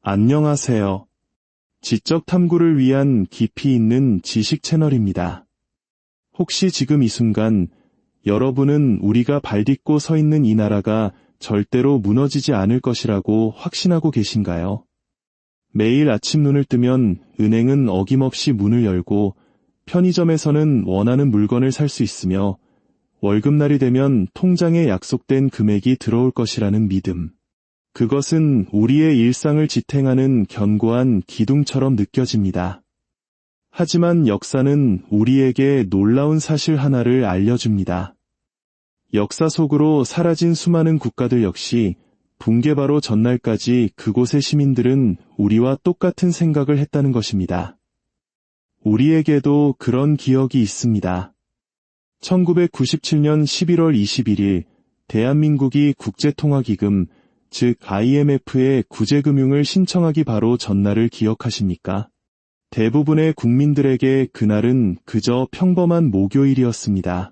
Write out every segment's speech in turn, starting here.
안녕하세요. 지적 탐구를 위한 깊이 있는 지식 채널입니다. 혹시 지금 이 순간 여러분은 우리가 발딛고 서 있는 이 나라가 절대로 무너지지 않을 것이라고 확신하고 계신가요? 매일 아침 눈을 뜨면 은행은 어김없이 문을 열고 편의점에서는 원하는 물건을 살 수 있으며 월급날이 되면 통장에 약속된 금액이 들어올 것이라는 믿음. 그것은 우리의 일상을 지탱하는 견고한 기둥처럼 느껴집니다. 하지만 역사는 우리에게 놀라운 사실 하나를 알려줍니다. 역사 속으로 사라진 수많은 국가들 역시 붕괴 바로 전날까지 그곳의 시민들은 우리와 똑같은 생각을 했다는 것입니다. 우리에게도 그런 기억이 있습니다. 1997년 11월 21일 대한민국이 국제통화기금 즉 IMF에 구제금융을 신청하기 바로 전날을 기억하십니까? 대부분의 국민들에게 그날은 그저 평범한 목요일이었습니다.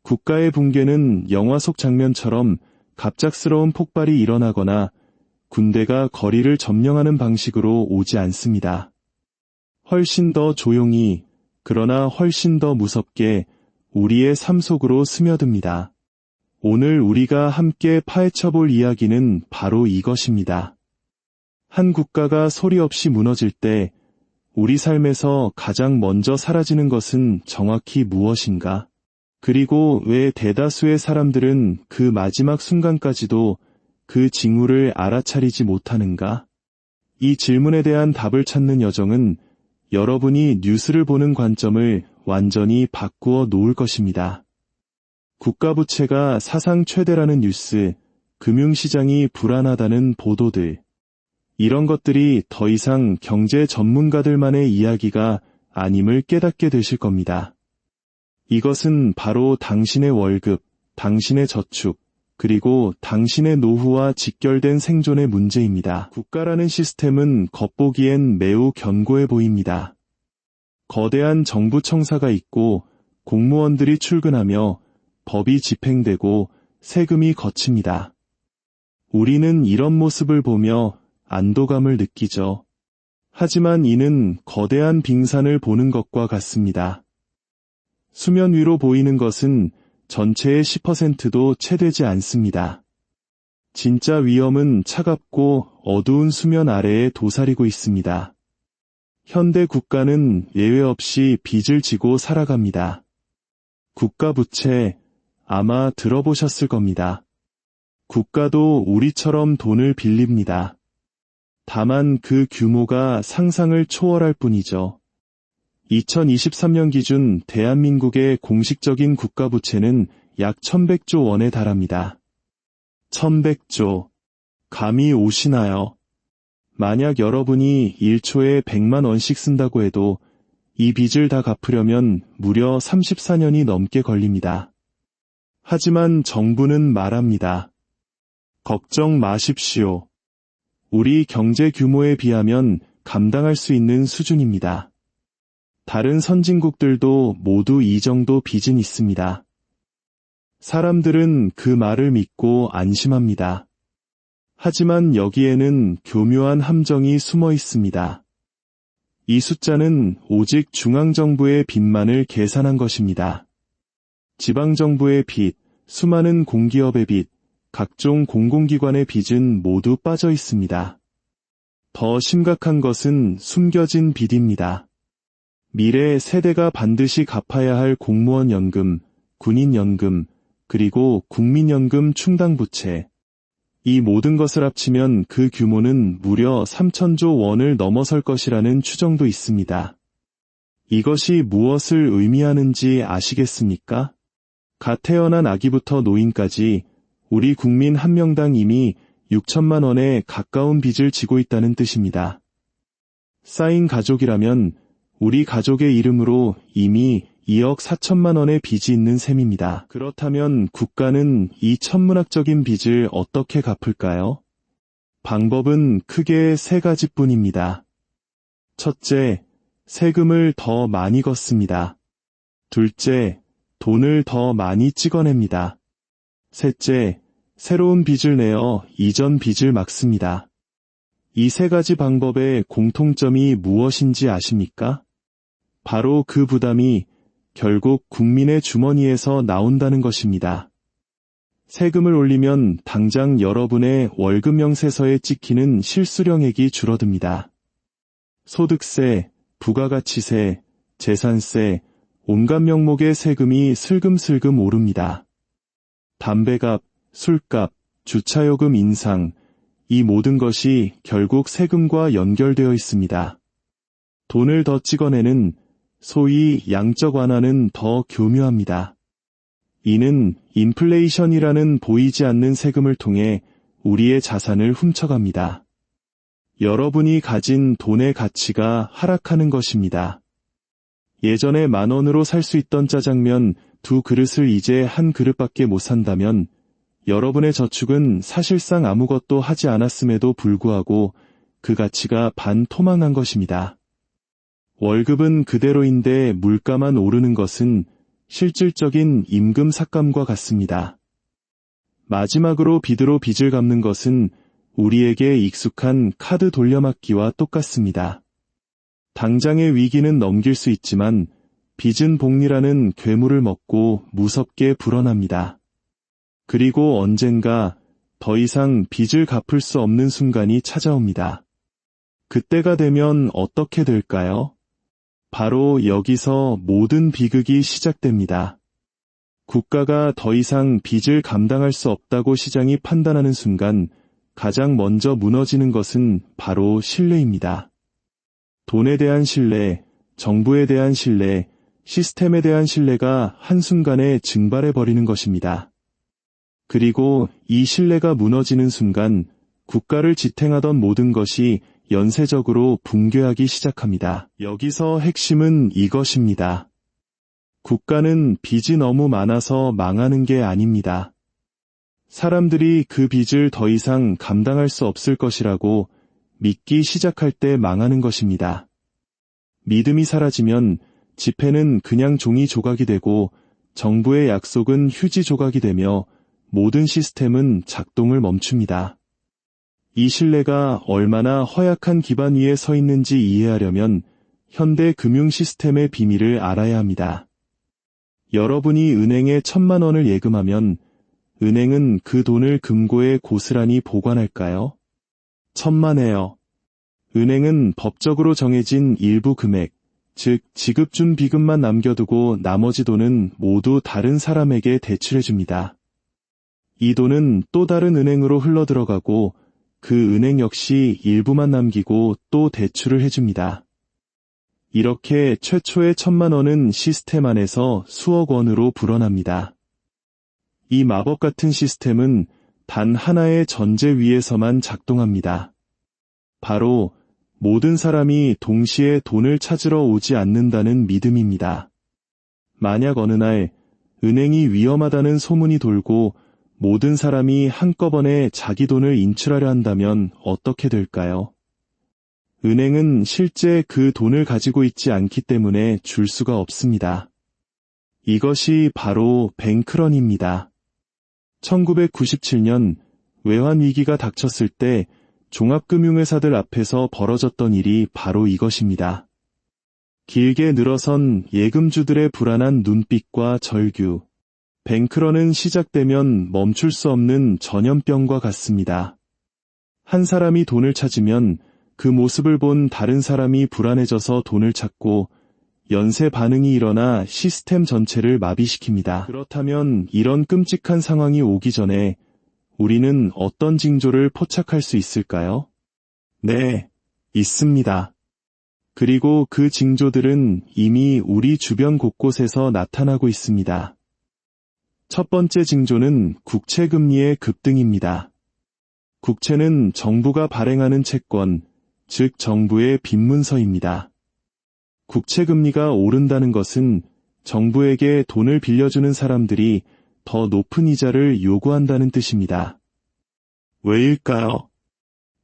국가의 붕괴는 영화 속 장면처럼 갑작스러운 폭발이 일어나거나 군대가 거리를 점령하는 방식으로 오지 않습니다. 훨씬 더 조용히, 그러나 훨씬 더 무섭게 우리의 삶 속으로 스며듭니다. 오늘 우리가 함께 파헤쳐볼 이야기는 바로 이것입니다. 한 국가가 소리 없이 무너질 때 우리 삶에서 가장 먼저 사라지는 것은 정확히 무엇인가? 그리고 왜 대다수의 사람들은 그 마지막 순간까지도 그 징후를 알아차리지 못하는가? 이 질문에 대한 답을 찾는 여정은 여러분이 뉴스를 보는 관점을 완전히 바꾸어 놓을 것입니다. 국가 부채가 사상 최대라는 뉴스, 금융시장이 불안하다는 보도들. 이런 것들이 더 이상 경제 전문가들만의 이야기가 아님을 깨닫게 되실 겁니다. 이것은 바로 당신의 월급, 당신의 저축, 그리고 당신의 노후와 직결된 생존의 문제입니다. 국가라는 시스템은 겉보기엔 매우 견고해 보입니다. 거대한 정부 청사가 있고 공무원들이 출근하며 법이 집행되고 세금이 거칩니다. 우리는 이런 모습을 보며 안도감을 느끼죠. 하지만 이는 거대한 빙산을 보는 것과 같습니다. 수면 위로 보이는 것은 전체의 10%도 채 되지 않습니다. 진짜 위험은 차갑고 어두운 수면 아래에 도사리고 있습니다. 현대 국가는 예외 없이 빚을 지고 살아갑니다. 국가 부채, 아마 들어보셨을 겁니다. 국가도 우리처럼 돈을 빌립니다. 다만 그 규모가 상상을 초월할 뿐이죠. 2023년 기준 대한민국의 공식적인 국가 부채는 약 1100조 원에 달합니다. 1100조. 감이 오시나요? 만약 여러분이 1초에 100만 원씩 쓴다고 해도 이 빚을 다 갚으려면 무려 34년이 넘게 걸립니다. 하지만 정부는 말합니다. 걱정 마십시오. 우리 경제 규모에 비하면 감당할 수 있는 수준입니다. 다른 선진국들도 모두 이 정도 빚은 있습니다. 사람들은 그 말을 믿고 안심합니다. 하지만 여기에는 교묘한 함정이 숨어 있습니다. 이 숫자는 오직 중앙정부의 빚만을 계산한 것입니다. 지방정부의 빚, 수많은 공기업의 빚, 각종 공공기관의 빚은 모두 빠져 있습니다. 더 심각한 것은 숨겨진 빚입니다. 미래 세대가 반드시 갚아야 할 공무원 연금, 군인 연금, 그리고 국민연금 충당 부채. 이 모든 것을 합치면 그 규모는 무려 3천조 원을 넘어설 것이라는 추정도 있습니다. 이것이 무엇을 의미하는지 아시겠습니까? 갓 태어난 아기부터 노인까지 우리 국민 한 명당 이미 6천만 원에 가까운 빚을 지고 있다는 뜻입니다. 쌓인 가족이라면 우리 가족의 이름으로 이미 2억 4천만 원의 빚이 있는 셈입니다. 그렇다면 국가는 이 천문학적인 빚을 어떻게 갚을까요? 방법은 크게 세 가지뿐입니다. 첫째, 세금을 더 많이 걷습니다. 둘째, 돈을 더 많이 찍어냅니다. 셋째, 새로운 빚을 내어 이전 빚을 막습니다. 이 세 가지 방법의 공통점이 무엇인지 아십니까? 바로 그 부담이 결국 국민의 주머니에서 나온다는 것입니다. 세금을 올리면 당장 여러분의 월급 명세서에 찍히는 실수령액이 줄어듭니다. 소득세, 부가가치세, 재산세, 온갖 명목의 세금이 슬금슬금 오릅니다. 담배값, 술값, 주차요금 인상, 이 모든 것이 결국 세금과 연결되어 있습니다. 돈을 더 찍어내는 소위 양적 완화는 더 교묘합니다. 이는 인플레이션이라는 보이지 않는 세금을 통해 우리의 자산을 훔쳐갑니다. 여러분이 가진 돈의 가치가 하락하는 것입니다. 예전에 10,000원으로 살 수 있던 짜장면 2그릇을 이제 1그릇밖에 못 산다면 여러분의 저축은 사실상 아무것도 하지 않았음에도 불구하고 그 가치가 반토막난 것입니다. 월급은 그대로인데 물가만 오르는 것은 실질적인 임금 삭감과 같습니다. 마지막으로 빚으로 빚을 갚는 것은 우리에게 익숙한 카드 돌려막기와 똑같습니다. 당장의 위기는 넘길 수 있지만 빚은 복리라는 괴물을 먹고 무섭게 불어납니다. 그리고 언젠가 더 이상 빚을 갚을 수 없는 순간이 찾아옵니다. 그때가 되면 어떻게 될까요? 바로 여기서 모든 비극이 시작됩니다. 국가가 더 이상 빚을 감당할 수 없다고 시장이 판단하는 순간 가장 먼저 무너지는 것은 바로 신뢰입니다. 돈에 대한 신뢰, 정부에 대한 신뢰, 시스템에 대한 신뢰가 한순간에 증발해버리는 것입니다. 그리고 이 신뢰가 무너지는 순간 국가를 지탱하던 모든 것이 연쇄적으로 붕괴하기 시작합니다. 여기서 핵심은 이것입니다. 국가는 빚이 너무 많아서 망하는 게 아닙니다. 사람들이 그 빚을 더 이상 감당할 수 없을 것이라고 믿기 시작할 때 망하는 것입니다. 믿음이 사라지면 지폐는 그냥 종이 조각이 되고 정부의 약속은 휴지 조각이 되며 모든 시스템은 작동을 멈춥니다. 이 신뢰가 얼마나 허약한 기반 위에 서 있는지 이해하려면 현대 금융 시스템의 비밀을 알아야 합니다. 여러분이 은행에 1,000,000원을 예금하면 은행은 그 돈을 금고에 고스란히 보관할까요? 천만에요. 은행은 법적으로 정해진 일부 금액, 즉 지급준 비금만 남겨두고 나머지 돈은 모두 다른 사람에게 대출해줍니다. 이 돈은 또 다른 은행으로 흘러들어가고 그 은행 역시 일부만 남기고 또 대출을 해줍니다. 이렇게 최초의 1,000,000원은 시스템 안에서 수억 원으로 불어납니다. 이 마법 같은 시스템은 단 하나의 전제 위에서만 작동합니다. 바로 모든 사람이 동시에 돈을 찾으러 오지 않는다는 믿음입니다. 만약 어느 날 은행이 위험하다는 소문이 돌고 모든 사람이 한꺼번에 자기 돈을 인출하려 한다면 어떻게 될까요? 은행은 실제 그 돈을 가지고 있지 않기 때문에 줄 수가 없습니다. 이것이 바로 뱅크런입니다. 1997년 외환위기가 닥쳤을 때 종합금융회사들 앞에서 벌어졌던 일이 바로 이것입니다. 길게 늘어선 예금주들의 불안한 눈빛과 절규. 뱅크런은 시작되면 멈출 수 없는 전염병과 같습니다. 한 사람이 돈을 찾으면 그 모습을 본 다른 사람이 불안해져서 돈을 찾고 연쇄 반응이 일어나 시스템 전체를 마비시킵니다. 그렇다면 이런 끔찍한 상황이 오기 전에 우리는 어떤 징조를 포착할 수 있을까요? 네, 있습니다. 그리고 그 징조들은 이미 우리 주변 곳곳에서 나타나고 있습니다. 첫 번째 징조는 국채금리의 급등입니다. 국채는 정부가 발행하는 채권, 즉 정부의 빈문서입니다. 국채금리가 오른다는 것은 정부에게 돈을 빌려주는 사람들이 더 높은 이자를 요구한다는 뜻입니다. 왜일까요?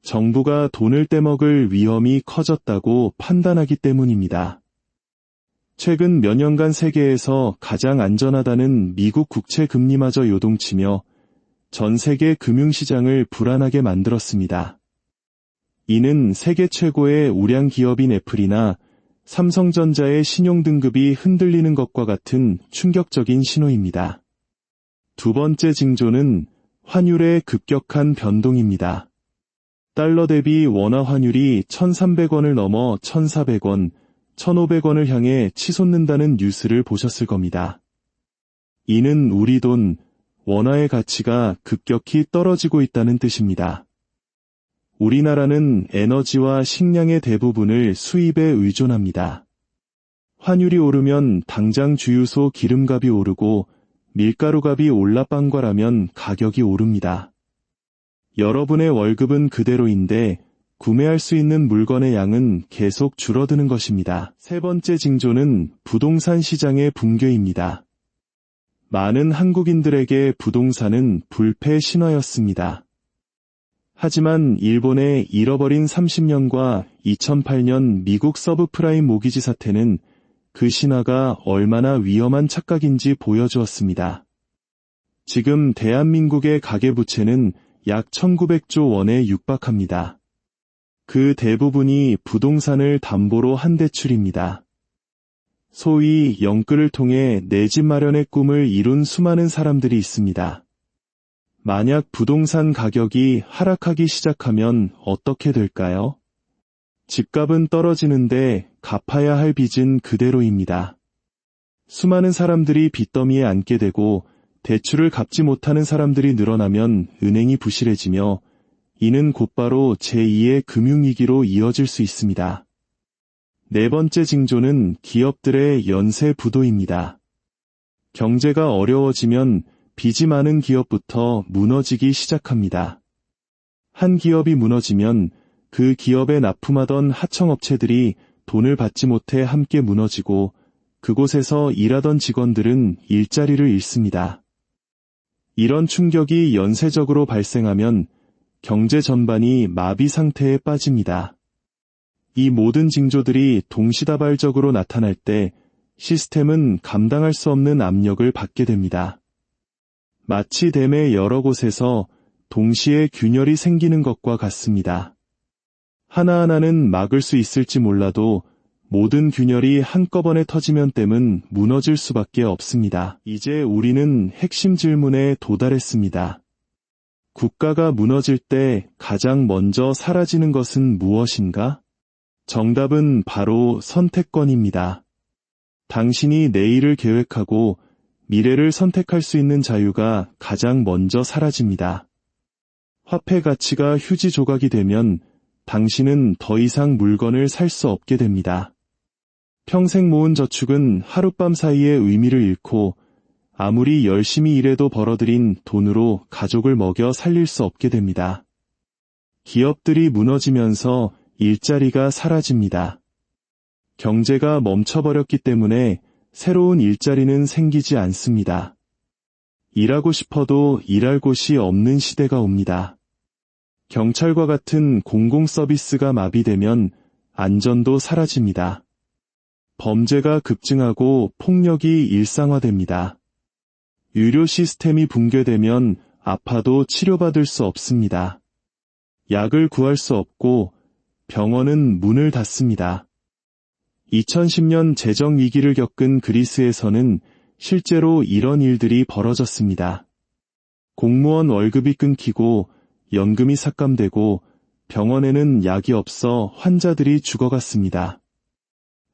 정부가 돈을 떼먹을 위험이 커졌다고 판단하기 때문입니다. 최근 몇 년간 세계에서 가장 안전하다는 미국 국채 금리마저 요동치며 전 세계 금융시장을 불안하게 만들었습니다. 이는 세계 최고의 우량 기업인 애플이나 삼성전자의 신용등급이 흔들리는 것과 같은 충격적인 신호입니다. 두 번째 징조는 환율의 급격한 변동입니다. 달러 대비 원화 환율이 1,300원을 넘어 1,400원, 1,500원을 향해 치솟는다는 뉴스를 보셨을 겁니다. 이는 우리 돈, 원화의 가치가 급격히 떨어지고 있다는 뜻입니다. 우리나라는 에너지와 식량의 대부분을 수입에 의존합니다. 환율이 오르면 당장 주유소 기름값이 오르고 밀가루값이 올라 빵과라면 가격이 오릅니다. 여러분의 월급은 그대로인데 구매할 수 있는 물건의 양은 계속 줄어드는 것입니다. 세 번째 징조는 부동산 시장의 붕괴입니다. 많은 한국인들에게 부동산은 불패 신화였습니다. 하지만 일본의 잃어버린 30년과 2008년 미국 서브프라임 모기지 사태는 그 신화가 얼마나 위험한 착각인지 보여주었습니다. 지금 대한민국의 가계부채는 약 1900조 원에 육박합니다. 그 대부분이 부동산을 담보로 한 대출입니다. 소위 영끌을 통해 내 집 마련의 꿈을 이룬 수많은 사람들이 있습니다. 만약 부동산 가격이 하락하기 시작하면 어떻게 될까요? 집값은 떨어지는데 갚아야 할 빚은 그대로입니다. 수많은 사람들이 빚더미에 앉게 되고 대출을 갚지 못하는 사람들이 늘어나면 은행이 부실해지며 이는 곧바로 제2의 금융위기로 이어질 수 있습니다. 네 번째 징조는 기업들의 연쇄 부도입니다. 경제가 어려워지면 빚이 많은 기업부터 무너지기 시작합니다. 한 기업이 무너지면 그 기업에 납품하던 하청업체들이 돈을 받지 못해 함께 무너지고 그곳에서 일하던 직원들은 일자리를 잃습니다. 이런 충격이 연쇄적으로 발생하면 경제 전반이 마비 상태에 빠집니다. 이 모든 징조들이 동시다발적으로 나타날 때 시스템은 감당할 수 없는 압력을 받게 됩니다. 마치 댐의 여러 곳에서 동시에 균열이 생기는 것과 같습니다. 하나하나는 막을 수 있을지 몰라도 모든 균열이 한꺼번에 터지면 댐은 무너질 수밖에 없습니다. 이제 우리는 핵심 질문에 도달했습니다. 국가가 무너질 때 가장 먼저 사라지는 것은 무엇인가? 정답은 바로 선택권입니다. 당신이 내일을 계획하고 미래를 선택할 수 있는 자유가 가장 먼저 사라집니다. 화폐 가치가 휴지 조각이 되면 당신은 더 이상 물건을 살 수 없게 됩니다. 평생 모은 저축은 하룻밤 사이에 의미를 잃고 아무리 열심히 일해도 벌어들인 돈으로 가족을 먹여 살릴 수 없게 됩니다. 기업들이 무너지면서 일자리가 사라집니다. 경제가 멈춰버렸기 때문에 새로운 일자리는 생기지 않습니다. 일하고 싶어도 일할 곳이 없는 시대가 옵니다. 경찰과 같은 공공 서비스가 마비되면 안전도 사라집니다. 범죄가 급증하고 폭력이 일상화됩니다. 의료 시스템이 붕괴되면 아파도 치료받을 수 없습니다. 약을 구할 수 없고 병원은 문을 닫습니다. 2010년 재정 위기를 겪은 그리스에서는 실제로 이런 일들이 벌어졌습니다. 공무원 월급이 끊기고 연금이 삭감되고 병원에는 약이 없어 환자들이 죽어갔습니다.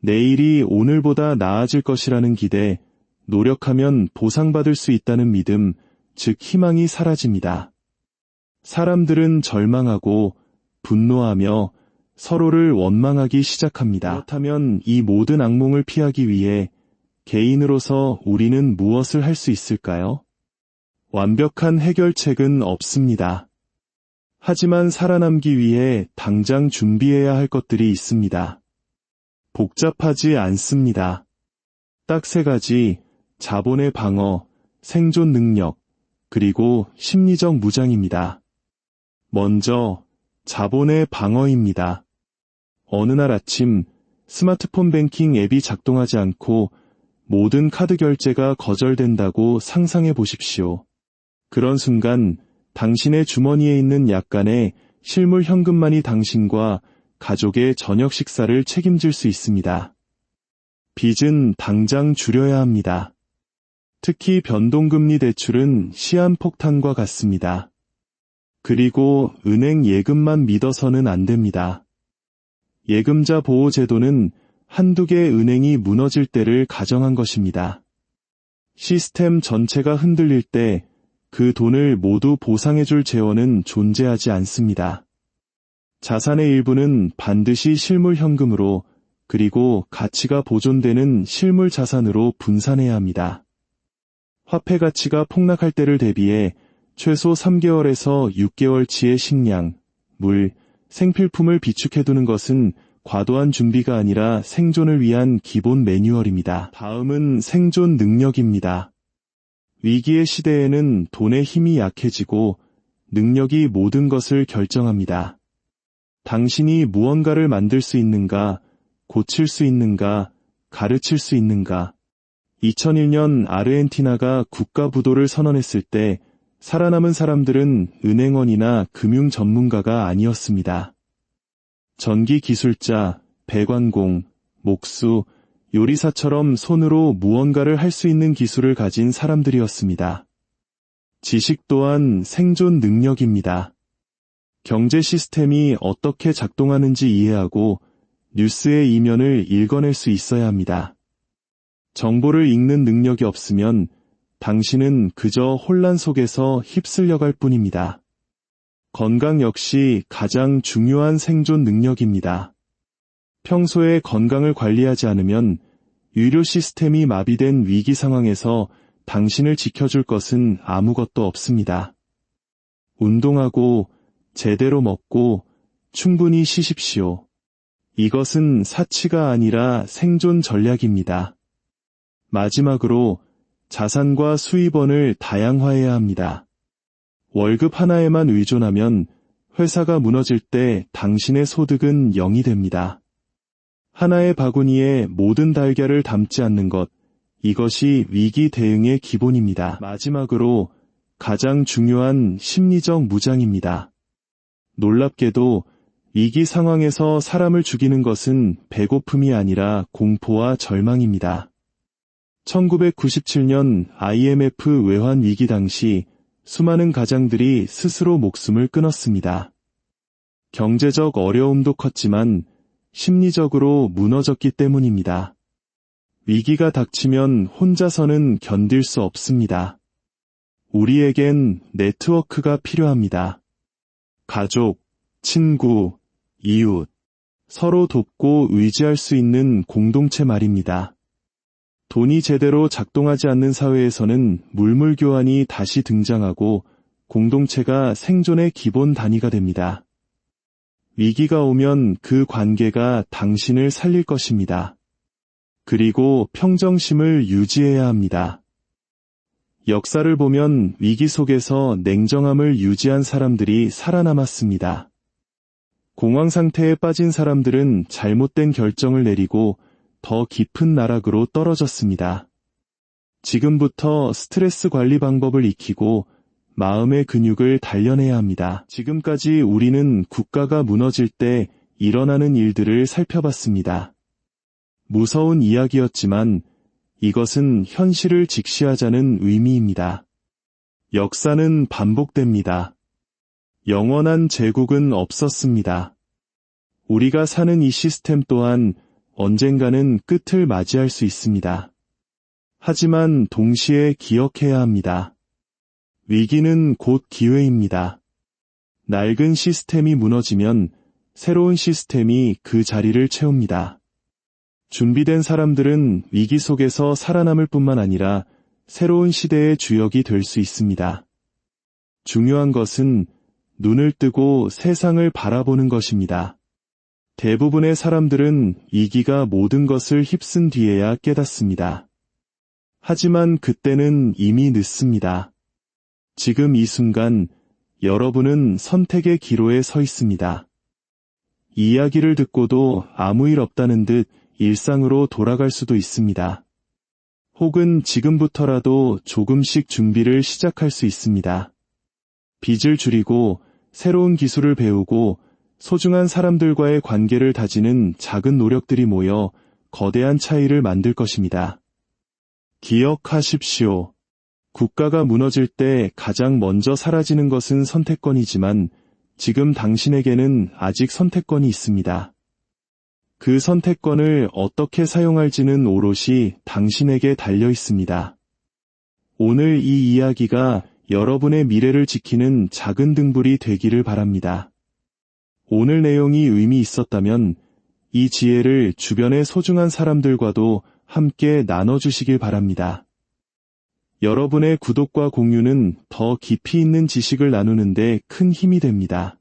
내일이 오늘보다 나아질 것이라는 기대, 노력하면 보상받을 수 있다는 믿음, 즉 희망이 사라집니다. 사람들은 절망하고 분노하며 서로를 원망하기 시작합니다. 그렇다면 이 모든 악몽을 피하기 위해 개인으로서 우리는 무엇을 할 수 있을까요? 완벽한 해결책은 없습니다. 하지만 살아남기 위해 당장 준비해야 할 것들이 있습니다. 복잡하지 않습니다. 딱 3가지, 자본의 방어, 생존 능력, 그리고 심리적 무장입니다. 먼저, 자본의 방어입니다. 어느 날 아침 스마트폰 뱅킹 앱이 작동하지 않고 모든 카드 결제가 거절된다고 상상해 보십시오. 그런 순간 당신의 주머니에 있는 약간의 실물 현금만이 당신과 가족의 저녁 식사를 책임질 수 있습니다. 빚은 당장 줄여야 합니다. 특히 변동금리 대출은 시한폭탄과 같습니다. 그리고 은행 예금만 믿어서는 안 됩니다. 예금자 보호 제도는 한두 개의 은행이 무너질 때를 가정한 것입니다. 시스템 전체가 흔들릴 때 그 돈을 모두 보상해줄 재원은 존재하지 않습니다. 자산의 일부는 반드시 실물 현금으로 그리고 가치가 보존되는 실물 자산으로 분산해야 합니다. 화폐 가치가 폭락할 때를 대비해 최소 3개월에서 6개월치의 식량, 물, 생필품을 비축해두는 것은 과도한 준비가 아니라 생존을 위한 기본 매뉴얼입니다. 다음은 생존 능력입니다. 위기의 시대에는 돈의 힘이 약해지고 능력이 모든 것을 결정합니다. 당신이 무언가를 만들 수 있는가, 고칠 수 있는가, 가르칠 수 있는가. 2001년 아르헨티나가 국가 부도를 선언했을 때 살아남은 사람들은 은행원이나 금융 전문가가 아니었습니다. 전기 기술자, 배관공, 목수, 요리사처럼 손으로 무언가를 할 수 있는 기술을 가진 사람들이었습니다. 지식 또한 생존 능력입니다. 경제 시스템이 어떻게 작동하는지 이해하고 뉴스의 이면을 읽어낼 수 있어야 합니다. 정보를 읽는 능력이 없으면 당신은 그저 혼란 속에서 휩쓸려 갈 뿐입니다. 건강 역시 가장 중요한 생존 능력입니다. 평소에 건강을 관리하지 않으면 의료 시스템이 마비된 위기 상황에서 당신을 지켜줄 것은 아무것도 없습니다. 운동하고 제대로 먹고 충분히 쉬십시오. 이것은 사치가 아니라 생존 전략입니다. 마지막으로 자산과 수입원을 다양화해야 합니다. 월급 하나에만 의존하면 회사가 무너질 때 당신의 소득은 0이 됩니다. 하나의 바구니에 모든 달걀을 담지 않는 것, 이것이 위기 대응의 기본입니다. 마지막으로 가장 중요한 심리적 무장입니다. 놀랍게도 위기 상황에서 사람을 죽이는 것은 배고픔이 아니라 공포와 절망입니다. 1997년 IMF 외환 위기 당시 수많은 가장들이 스스로 목숨을 끊었습니다. 경제적 어려움도 컸지만 심리적으로 무너졌기 때문입니다. 위기가 닥치면 혼자서는 견딜 수 없습니다. 우리에겐 네트워크가 필요합니다. 가족, 친구, 이웃, 서로 돕고 의지할 수 있는 공동체 말입니다. 돈이 제대로 작동하지 않는 사회에서는 물물교환이 다시 등장하고 공동체가 생존의 기본 단위가 됩니다. 위기가 오면 그 관계가 당신을 살릴 것입니다. 그리고 평정심을 유지해야 합니다. 역사를 보면 위기 속에서 냉정함을 유지한 사람들이 살아남았습니다. 공황 상태에 빠진 사람들은 잘못된 결정을 내리고 더 깊은 나락으로 떨어졌습니다. 지금부터 스트레스 관리 방법을 익히고 마음의 근육을 단련해야 합니다. 지금까지 우리는 국가가 무너질 때 일어나는 일들을 살펴봤습니다. 무서운 이야기였지만 이것은 현실을 직시하자는 의미입니다. 역사는 반복됩니다. 영원한 제국은 없었습니다. 우리가 사는 이 시스템 또한 언젠가는 끝을 맞이할 수 있습니다. 하지만 동시에 기억해야 합니다. 위기는 곧 기회입니다. 낡은 시스템이 무너지면 새로운 시스템이 그 자리를 채웁니다. 준비된 사람들은 위기 속에서 살아남을 뿐만 아니라 새로운 시대의 주역이 될 수 있습니다. 중요한 것은 눈을 뜨고 세상을 바라보는 것입니다. 대부분의 사람들은 위기가 모든 것을 휩쓴 뒤에야 깨닫습니다. 하지만 그때는 이미 늦습니다. 지금 이 순간 여러분은 선택의 기로에 서 있습니다. 이야기를 듣고도 아무 일 없다는 듯 일상으로 돌아갈 수도 있습니다. 혹은 지금부터라도 조금씩 준비를 시작할 수 있습니다. 빚을 줄이고 새로운 기술을 배우고 소중한 사람들과의 관계를 다지는 작은 노력들이 모여 거대한 차이를 만들 것입니다. 기억하십시오. 국가가 무너질 때 가장 먼저 사라지는 것은 선택권이지만 지금 당신에게는 아직 선택권이 있습니다. 그 선택권을 어떻게 사용할지는 오롯이 당신에게 달려 있습니다. 오늘 이 이야기가 여러분의 미래를 지키는 작은 등불이 되기를 바랍니다. 오늘 내용이 의미 있었다면 이 지혜를 주변의 소중한 사람들과도 함께 나눠주시길 바랍니다. 여러분의 구독과 공유는 더 깊이 있는 지식을 나누는데 큰 힘이 됩니다.